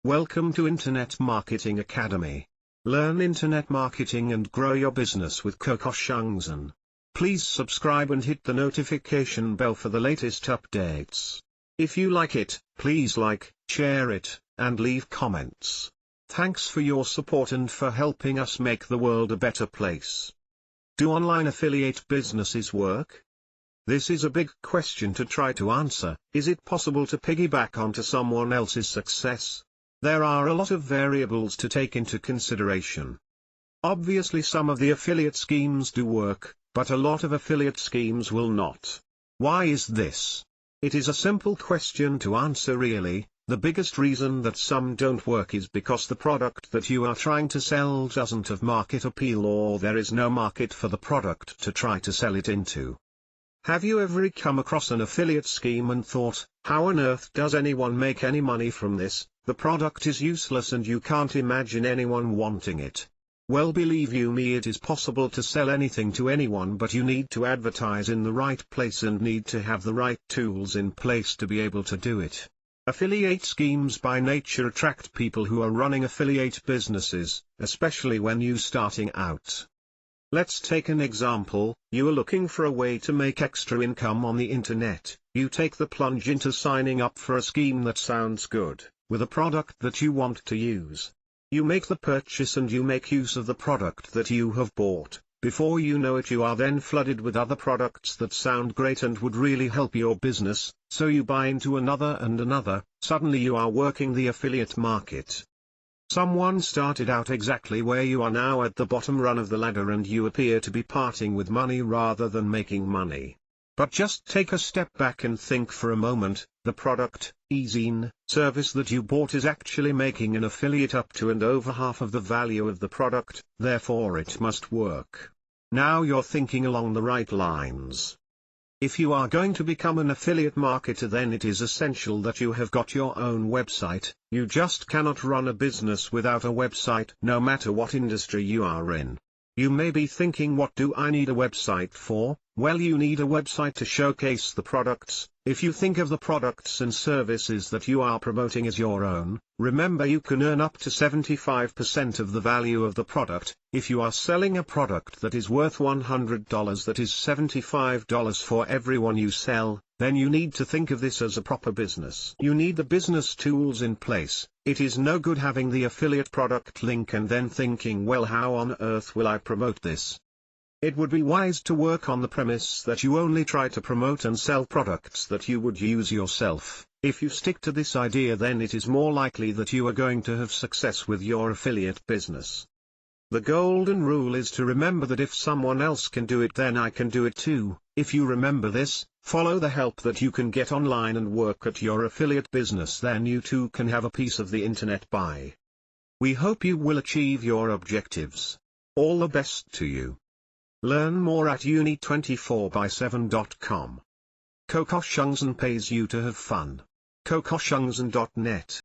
Welcome to Internet Marketing Academy. Learn internet marketing and grow your business with Coco Shangzhen. Please subscribe and hit the notification bell for the latest updates. If you like it, please like, share it, and leave comments. Thanks for your support and for helping us make the world a better place. Do online affiliate businesses work? This is a big question to try to answer. Is it possible to piggyback onto someone else's success? There are a lot of variables to take into consideration. Obviously, some of the affiliate schemes do work, but a lot of affiliate schemes will not. Why is this? It is a simple question to answer really. The biggest reason that some don't work is because the product that you are trying to sell doesn't have market appeal, or there is no market for the product to try to sell it into. Have you ever come across an affiliate scheme and thought, how on earth does anyone make any money from this? The product is useless and you can't imagine anyone wanting it. Well, believe you me, it is possible to sell anything to anyone, but you need to advertise in the right place and need to have the right tools in place to be able to do it. Affiliate schemes by nature attract people who are running affiliate businesses, especially when you're starting out. Let's take an example. You are looking for a way to make extra income on the internet. You take the plunge into signing up for a scheme that sounds good, with a product that you want to use. You make the purchase and you make use of the product that you have bought. Before you know it, you are then flooded with other products that sound great and would really help your business, so you buy into another and another. Suddenly you are working the affiliate market. Someone started out exactly where you are now, at the bottom run of the ladder, and you appear to be parting with money rather than making money. But just take a step back and think for a moment. The product, e-zine, service that you bought is actually making an affiliate up to and over half of the value of the product, therefore it must work. Now you're thinking along the right lines. If you are going to become an affiliate marketer, then it is essential that you have got your own website. You just cannot run a business without a website, no matter what industry you are in. You may be thinking, what do I need a website for? Well, you need a website to showcase the products. If you think of the products and services that you are promoting as your own, remember you can earn up to 75% of the value of the product. If you are selling a product that is worth $100, that is $75 for every one you sell, then you need to think of this as a proper business. You need the business tools in place. It is no good having the affiliate product link and then thinking, well, how on earth will I promote this? It would be wise to work on the premise that you only try to promote and sell products that you would use yourself. If you stick to this idea, then it is more likely that you are going to have success with your affiliate business. The golden rule is to remember that if someone else can do it, then I can do it too. If you remember this, follow the help that you can get online and work at your affiliate business, then you too can have a piece of the internet buy. We hope you will achieve your objectives. All the best to you. Learn more at uni24by7.com. Coco Shangzhen pays you to have fun. CocoShangzhen.net